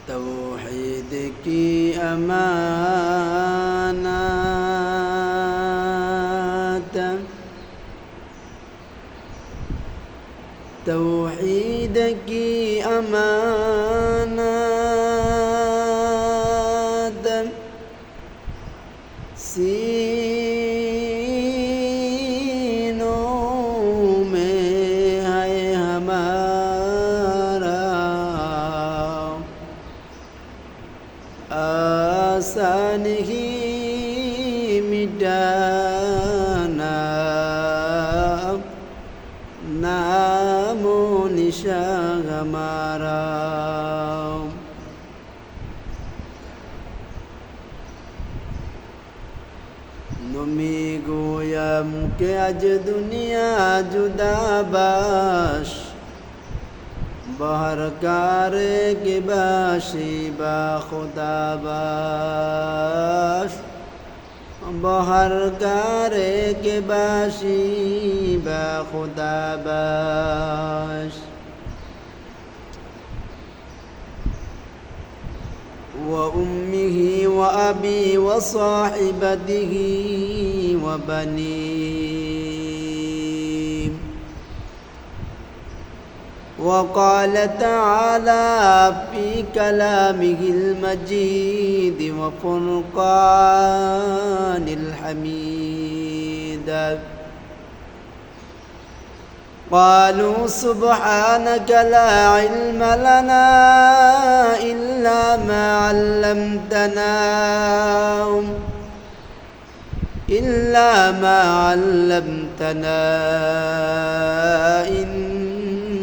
तौहीद की अमानत तौहीद की अमानत सीनों में है हमारा आसान ही मिटाना नामो निशान हमारा नमी गोयम के आज दुनिया जुदाबाश बहर कारे के बाशी बा खुदाबाश बहर कारे के बाशी बा खुदाबाश व उम्मिही व अबी व साहिबतिही व बनी وقال تعالى في كلامه المجيد وفرقان الحميد قالوا سبحانك لا علم لنا إلا ما علمتنا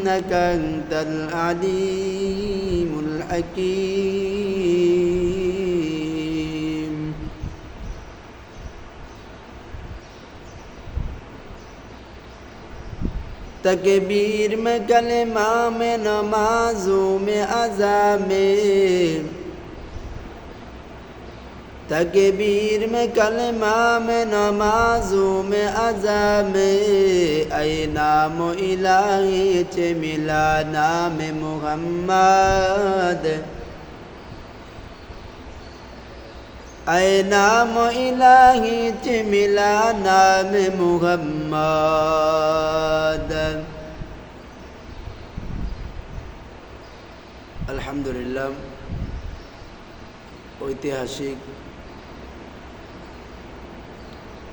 إنك أنت العليم الحكيم तकबीर में कलमा में नमाजों में अज़ा में तकबीर में कलमा में नमाजों में अज़ा में ऐ नाम इलाही चे मिला नाम मुहम्मद ऐ नाम इलाही चे मिला नाम मुहम्मद अल्हम्दुलिल्लाह ऐतिहासिक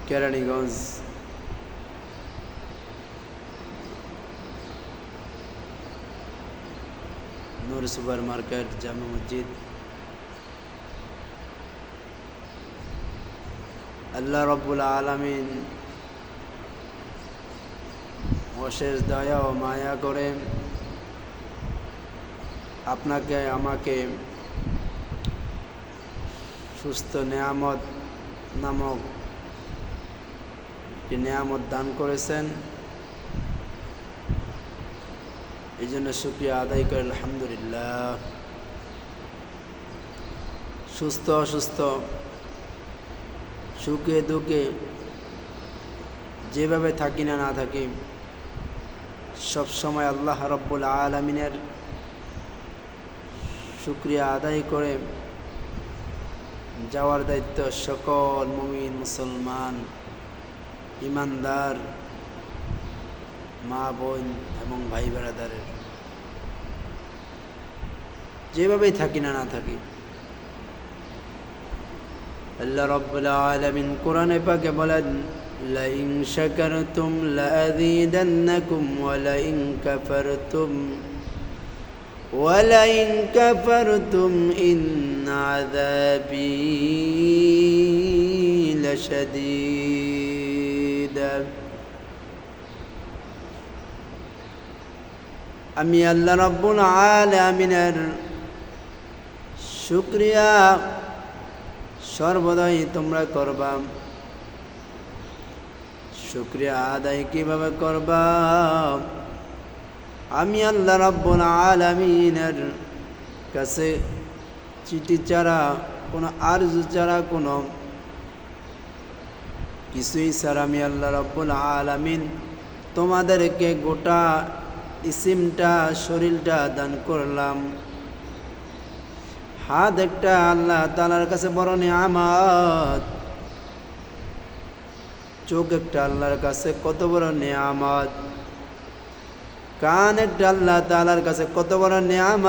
কেরানীগঞ্জ নূর সুপার মার্কেট জামে মসজিদ আল্লাহ রব্বুল আলামিন অশেষ দয়া ও মায়া করে আপনাকে আমাকে সুস্থ নেয়ামত নামক নেয়ামত দান করেছেন এই জন্য শুকরিয়া আদায় করে আলহামদুলিল্লাহ সুস্থ অসুস্থ সুখে দুঃখে যেভাবে থাকি না না থাকি সব সময় আল্লাহ রাব্বুল আলামিনের শুকরিয়া আদায় করে যাওয়ার দায়িত্ব সকল মুমিন মুসলমান ইমানদার মা বোন এবং ভাই বেড়াদারের যেভাবেই থাকি না না থাকি আল্লাহ রাব্বুল আলামিন কোরআনে পাকে বলেন লাইন শাকারতুম লাযীদান্নাকুম ওয়া লাইন কাফারতুম ইন্না আযাবী লাশাদীদ আমি আল্লাহ রাব্বুল আলামিনের শুকরিয়া সর্বদাই তোমরা করবা শুকরিয়া আদায় কিভাবে করবা আমি আল্লাহ রাব্বুল আলামিনের কাছে চিঠি ছাড়া কোনো আরজু ছাড়া কোনো কিছুই ছাড়া আমি আল্লাহ রাব্বুল আলামিন তোমাদেরকে গোটা ইসিমটা শরীরটা দান করলাম হাত একটা আল্লাহ তাআলার কাছে বড় নিয়ামত, চোখ একটা আল্লাহর কাছে কত বড় নিয়ামত, কান একটা আল্লাহ তাআলার কাছে কত বড় নিয়ামত।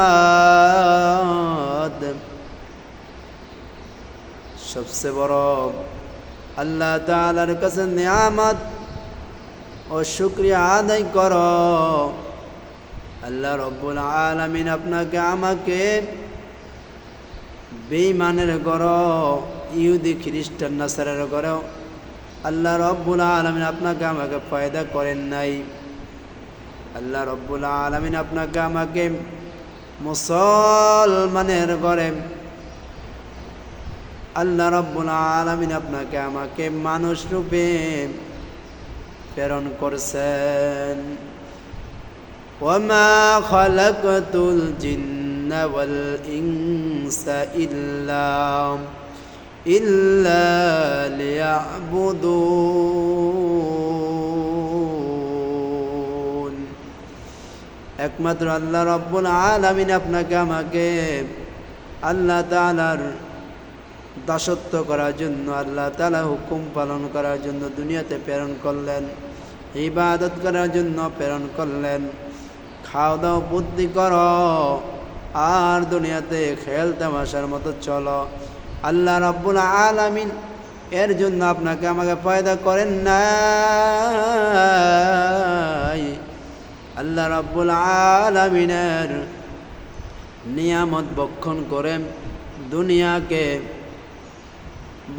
সবচেয়ে বড় আল্লাহ তাআলার কাছে নিয়ামত ও শুকরিয়া আদায় করো। আল্লাহ রব্বুল আলামিন আপনাকে আমাকে বেঈমানের ঘর, ইহুদি খ্রিস্টান নাসারার ঘর আল্লাহ রব্বুল আলামিন আপনাকে আমাকে পয়দা করেন নাই। আল্লাহ রব্বুল আলামিন আপনাকে আমাকে মুসলমানের ঘরে, আল্লাহ রব্বুল আলামিন আপনাকে আমাকে মানুষ রূপে প্রেরণ করছেন। ওয়ামা খালাকতুল জিন্না ওয়াল ইনসা ইল্লা লিয়াবুদুন। একমাত্র আল্লাহ রব্বুল আলামিন আপনাকে আমাকে আল্লাহ তাআলার দাসত্ব করার জন্য, আল্লাহ তাআলা হুকুম পালন করার জন্য দুনিয়াতে প্রেরণ করলেন, ইবাদত করার জন্য প্রেরণ করলেন। খাও দাও বুদ্ধি করো আর দুনিয়াতে খেল তামাশার মতো চলো। আল্লাহ রাব্বুল আলামিন এর জন্য আপনাকে আমাকে পয়দা করেন নাই। আল্লাহ রাব্বুল আলামিনের নিয়ামত বক্ষণ করে দুনিয়াকে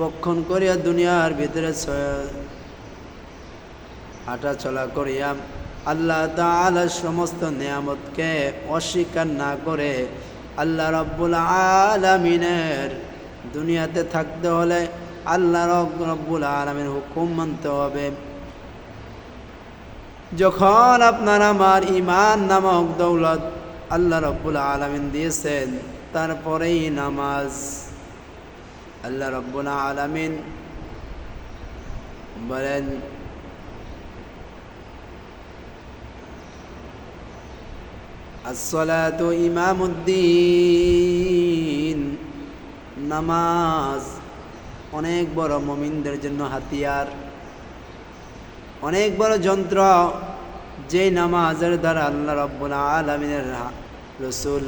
বক্ষণ করিয়া দুনিয়ার ভিতরে হাঁটা চলা করিয়া আল্লাহ তাআলার সমস্ত নিয়ামতকে অস্বীকার না করে আল্লাহ রাব্বুল আলামিনের দুনিয়াতে থাকতে হলে আল্লাহ রাব্বুল আলামিনের হুকুম মানতে হবে। যখন আপনার আমার ঈমান নামক দৌলত আল্লাহ রাব্বুল আলামিন দিয়েছেন, তারপরেই নামাজ। আল্লাহ রাব্বুল আলামিন বলেন, আসসালাতু ইমামুদ্দিন। নামাজ অনেক বড় মুমিনদের জন্য হাতিয়ার, অনেক বড় যন্ত্র, যে নামাজের দ্বারা আল্লাহ রাব্বুল আলামিনের রাসূল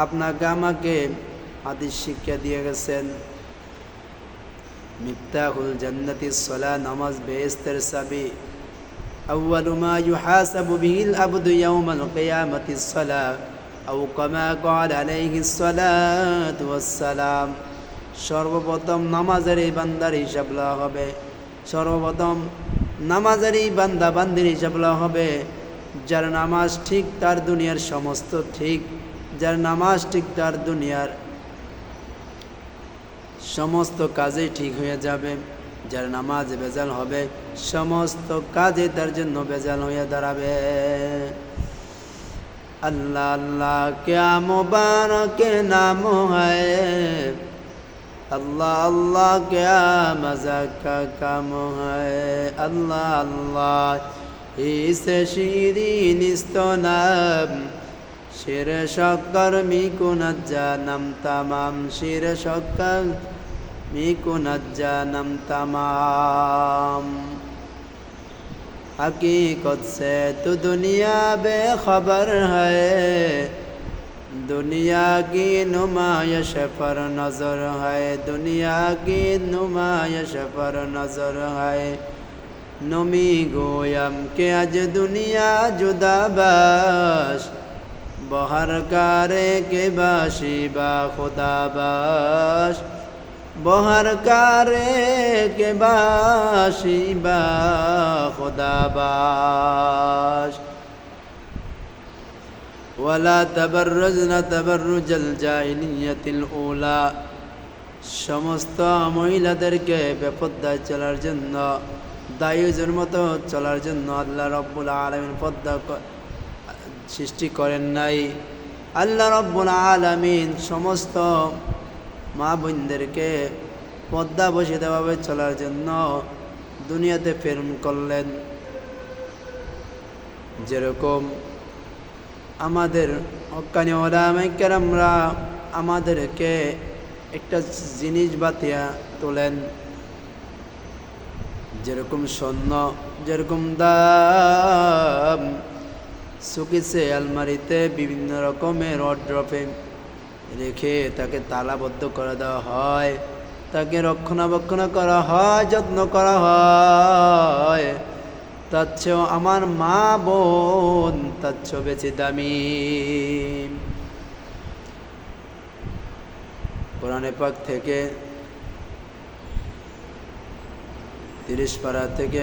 আপনাকে আমাকে হাদিস শিক্ষা দিয়ে গেছেন, মিফতাহুল জান্নাতিস সালাহ, নামাজ বেহেশতের চাবি। আউয়ালু মা ইউহাসাবু বিহিল আবদু ইয়াউমাল কিয়ামাতিস সালাহ আও কামা ক্বালা আলাইহিস সালাতু ওয়াস সালাম। সর্বপ্রথম নামাজের এই বান্দার হিসাব লওয়া হবে, সর্বপ্রথম নামাজের এই বান্দা বান্দির হিসাব লওয়া হবে। যার নামাজ ঠিক তার দুনিয়ার সমস্ত ঠিক, যার নামাজ ঠিক তার দুনিয়ার সমস্ত কাজেই ঠিক হয়ে যাবে। যার নামাজ বেজাল হবে সমস্ত কাজে তার জন্য বেজাল হয়ে দাঁড়াবে। আল্লাহ আল্লাহ ক্যা মুবারক নাম হ্যায়, আল্লাহ আল্লাহ ক্যা মজা কা কাম হ্যায়। আল্লাহ আল্লাহ ইসে শিরিন ইস্তনাম, শির শক্কর মিকুনাত জানাম তামাম, শির শক্কর মিকুনাত জানাম তামাম। हकीकत से तो दुनिया बेखबर है, दुनिया की नुमाइश पर नजर है, दुनिया की नुमाइश पर नजर है। नमी गोयम के अज दुनिया जुदा बाश, बहर कारे के बाशी बा खुदा बाश, बहर कारे के बाशी बा खुदा बाश। वला तबर्रुजना तबर्रुजल जाहिलियतिल ऊला, समस्त মহিলাদেরকে বেপর্দায় চলার জন্য, দায়ুজের মতো চলার জন্য আল্লাহ রাব্বুল আলামিন পর্দা সৃষ্টি করেন নাই। আল্লাহ রাব্বুল আলামিন সমস্ত মা বোনদেরকে পর্দাবশীতভাবে চলার জন্য দুনিয়াতে প্রেরণ করলেন। যেরকম আমাদের হক্কানি উলামায়ে কেরামরা আমাদেরকে একটা জিনিস বাতিয়া তোলেন, যেরকম স্বর্ণ যেরকম দাম, সুকিসে আলমারিতে বিভিন্ন রকমের ওয়ার্ড্রপে রেখে তাকে তালাবদ্ধ করে দেওয়া হয়, তাকে রক্ষণাবেক্ষণ করা হয়, যত্ন করা হয়, তার চেয়েও আমার মা বোন তার চেয়েও বেশি দামি। কোরআনে পাক থেকে 30 পারা থেকে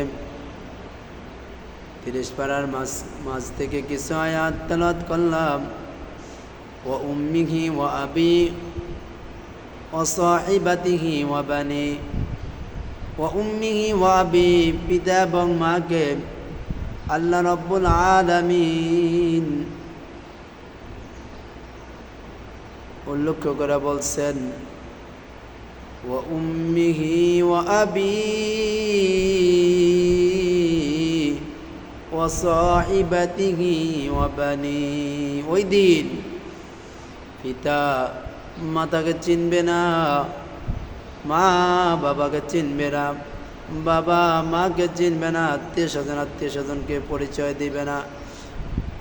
30 পারার মাঝ থেকে কিছু আয়াত তেলাওয়াত করলাম। ওয়া উম্মিহি ওয়া আবি ওয়া সাহিবাতিহি ওয়া বানি, ওয়া উম্মিহি ওয়া আবি, পিতা এবং মাকে আল্লাহ রাব্বুল আলামিন উল্লেখ করে বলছেন, ওয়া উম্মিহি ওয়া আবি ওয়া সাহিবাতিহি ওয়া বানি। ওই দিন পিতা মাতাকে চিনবে না, মা বাবাকে চিনবে না, বাবা মাকে চিনবে না, আত্মীয় স্বজনকে পরিচয় দিবে না।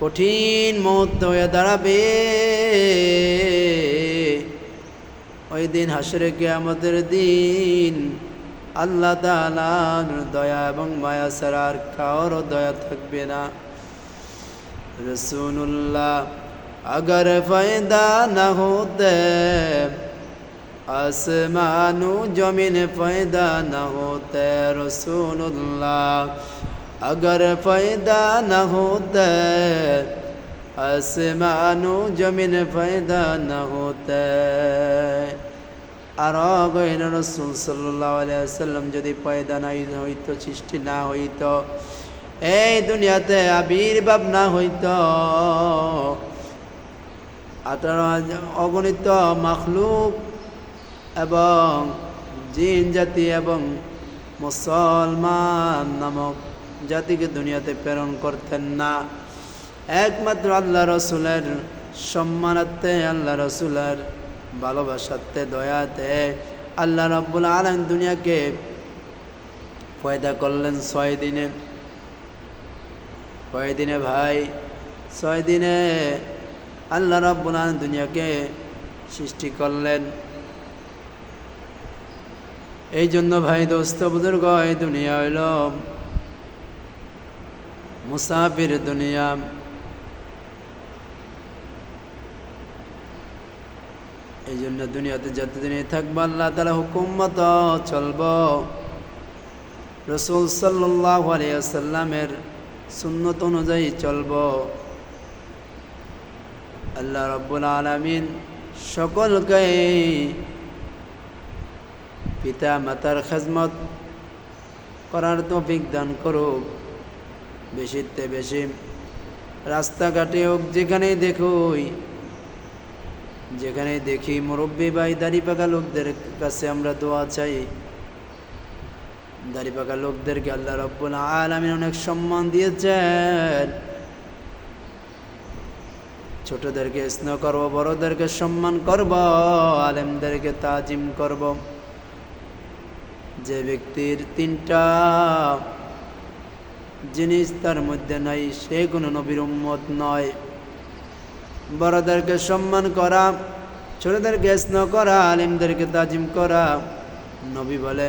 কঠিন মুহূর্ত হয়ে দাঁড়াবে ওই দিন, হাসরে কিয়ামতের দিন। আল্লাহ তাআলার দয়া এবং মায়া ছাড়া আর কারো দয়া থাকবে না। রসুল্লাহ अगर फ़ायदा न होते, आसमानो ज़मीन फ़ायदा न होते। रसूलुल्लाह अगर फ़ायदा न होते, आसमानो ज़मीन फ़ायदा न होते। আর গইন রাসূল সাল্লাল্লাহু আলাইহি ওয়াসাল্লাম যদি পয়দা নাই হইতো, সৃষ্টি না হইতো, এই দুনিয়াতে আবির্ভাব না হইতো, 18,000 অগণিত মাখলুক এবং জিন জাতি এবং মুসলমান নামক জাতিকে দুনিয়াতে প্রেরণ করতেন না। একমাত্র আল্লাহ রসুলের সম্মানার্থে, আল্লাহ রসুলের ভালোবাসাতে, দয়াতে আল্লাহ রাব্বুল আলামিন দুনিয়াকে পয়দা করলেন 6 দিনে। কয় দিনে ভাই? 6 দিনে আল্লাহ রাব্বুল আলামিন দুনিয়াকে সৃষ্টি করলেন। এই জন্য ভাই দোস্ত বুজুর্গ, এই দুনিয়া হইল মুসাফির দুনিয়া। এই জন্য দুনিয়াতে যতদিনই থাকবো আল্লাহ তাআলা হুকুম মতো চলব, রাসূল সাল্লাল্লাহু আলাইহি ওয়াসাল্লামের সুন্নত অনুযায়ী চলব। আল্লাহ রাব্বুল আলামিন সকলকে পিতা মাতার খেদমত করার তৌফিক দান করুক। বেশিতে বেশি রাস্তাঘাটে হোক, যেখানেই দেখুই, যেখানেই দেখি মুরব্বী ভাই দাড়ি পাকা লোকদের কাছে আমরা দোয়া চাই। দাড়ি পাকা লোকদেরকে আল্লাহ রাব্বুল আলামিন অনেক সম্মান দিয়েছেন। ছোটদেরকে স্নেহ করব, বড়দেরকে সম্মান করব, আলেমদেরকে তাজিম করব। যে ব্যক্তির 3টা জিনিস তার মধ্যে নাই, সে কোনো নবীর উম্মত নয়। বড়দেরকে সম্মান করা, ছোটদেরকে স্নেহ করা, আলেমদেরকে তাজিম করা। নবী বলে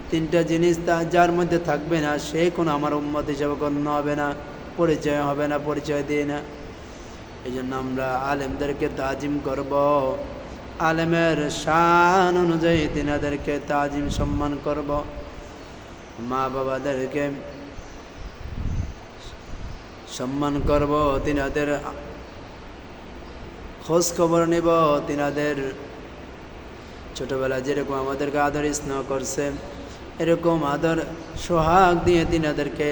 3টা জিনিস যার মধ্যে থাকবে না, সে কোনো আমার উম্মত হিসাবে গণ্য হবে না, পরিচয় হবে না, পরিচয় দিয়ে না। এই জন্য আমরা আলেমদেরকে তাজিম করব, আলেমের শান অনুযায়ী তিনাদেরকে তাজিম সম্মান করব। মা বাবাদেরকে সম্মান করব, তিনাদের খোঁজ খবর নেব। তিনাদের ছোটবেলায় যেরকম আমাদেরকে আদর স্নেহ করছে, এরকম আদর সোহাগ দিয়ে তিনাদেরকে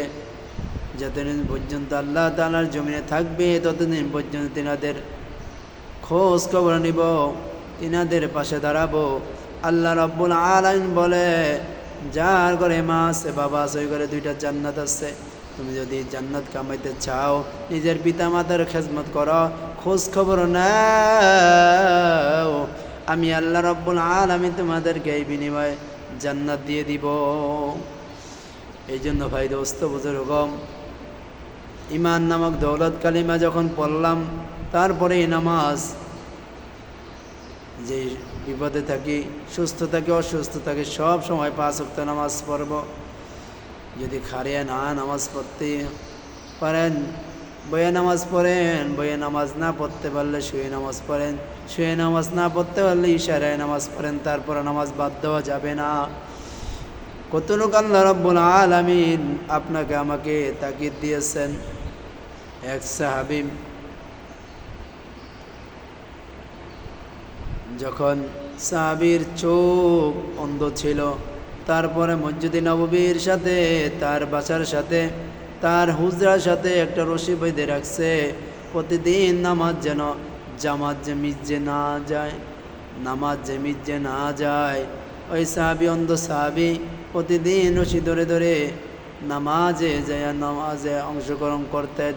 যতদিন পর্যন্ত আল্লাহ তাআলার জমিনে থাকবে ততদিন পর্যন্ত তিনাদের খোঁজ খবর নিব, তিনাদের পাশে দাঁড়াবো। আল্লাহ রাব্বুল আলামিন বলে, যার ঘরে মা আছে, বাবা আছে, ওই ঘরে 2টা জান্নাত আছে। তুমি যদি জান্নাত কামাইতে চাও, নিজের পিতা মাতার খেদমত করো, খোঁজ খবর নাও, আমি আল্লাহ রাব্বুল আলামিন তোমাদেরকে এই বিনিময়ে জান্নাত দিয়ে দিব। এই জন্য ভাই দোস্ত বুজুর্গম, ঈমান নামক দৌলত কালিমা যখন পড়লাম, তারপরে এই নামাজ, যে বিপদে থাকি, সুস্থ থাকি, অসুস্থ থাকি, সব সময় 5 ওয়াক্ত নামাজ পড়ব। যদি খারিয়া না নামাজ পড়তে পারেন বইয়ে নামাজ পড়েন, বইয়ে নামাজ না পড়তে পারলে শুয়ে নামাজ পড়েন, শুয়ে নামাজ না পড়তে পারলে ইশারায় নামাজ পড়েন, তারপরে নামাজ বাদ দেওয়া যাবে না। কতটুকু আল্লাহ রাব্বুল আলামিন আপনাকে আমাকে তাকিদ দিয়েছেন। এক সাহাবী যখন সাহাবীর চোখ অন্ধ ছিল, তারপরে মসজিদে নববীর সাথে, তার বাসার সাথে, তার হুজরার সাথে একটা রশি বেঁধে রাখছে, প্রতিদিন নামাজ যেন জামাত যে মিজে না যায়, নামাজ যে মিজে না যায়। ওই সাহাবী, অন্ধ সাহাবী, প্রতিদিন রশি ধরে ধরে নামাজে যায়, নামাজে অংশগ্রহণ করতেন,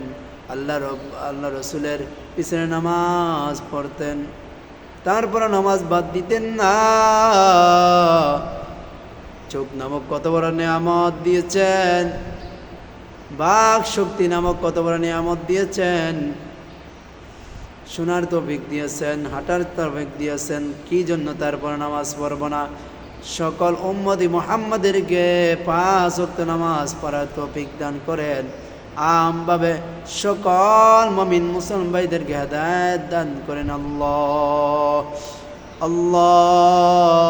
আল্লাহ রসুলের পিছনে নামাজ পড়তেন, তারপরে নামাজ বাদ দিতেন না। চোখ নামক কত বড় নিয়ামত দিয়েছেন, বাক শক্তি নামক কত বড় নিয়ামত দিয়েছেন, শোনার তৌফিক দিয়েছেন, হাঁটার তৌফিক দিয়েছেন, কি জন্য তারপর নামাজ পড়ব না? সকল উম্মতি মুহাম্মাদেরকে 5 ওয়াক্ত নামাজ পড়ার তৌফিক দান করেন। আমভাবে সকল মুমিন মুসলমান ভাইদেরকে হেদায়েত দান করেন। আল্লাহ আল্লাহ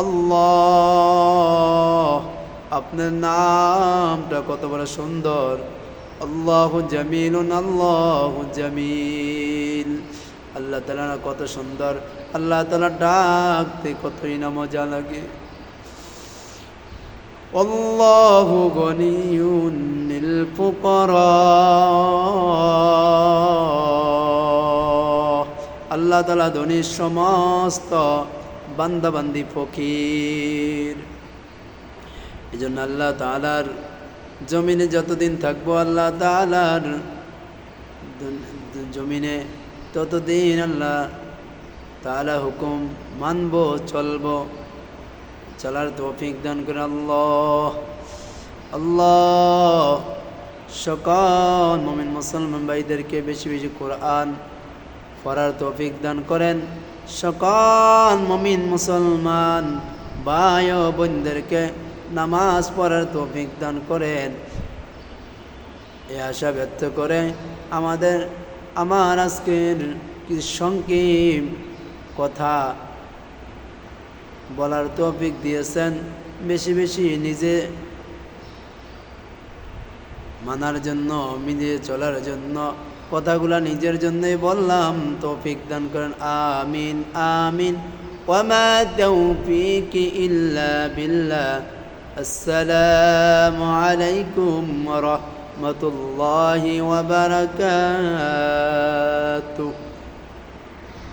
আল্লাহ, আপনার নামটা কত বড় সুন্দর। আল্লাহু জামিলুন, আল্লাহু জামিল। আল্লাহ তাআলা কত সুন্দর, আল্লাহ তাআলা ডাকতে কতই না মজা লাগে। আল্লাহু গনিয়ুন লিল ফুকারা, আল্লাহ তাআলা ধনী, সমস্ত বান্দা বান্দি ফকির। এই জন্য আল্লাহ তাআলার জমিনে যতদিন থাকবো, আল্লাহ তাআলার জমিনে ততদিন আল্লাহ তাআলা হুকুম মানব, চলব, চলার তৌফিক দান করে। আল্লাহ আল্লাহ, সকল মুমিন মুসলমান ভাইদেরকে বেশি বেশি কোরআন পড়ার তৌফিক দান করেন। সকল মুমিন মুসলমান ভাই ও বোনদেরকে নামাজ পড়ার তৌফিক দান করেন। এই আশা ব্যক্ত করে আমার আজকের কিছু সংক্ষেপ কথা বলার তৌফিক দিয়েছেন। বেশি বেশি নিজে মানার জন্য, নিজে চলার জন্য কথাগুলা নিজের জন্যই বললাম, তৌফিক দান করেন। আমিন আমিন। ওয়ামা তাওফীকি ইল্লা বিল্লাহ। আসসালামু আলাইকুম ওয়া রাহমাতুল্লাহি ওয়া বারাকাতুহু।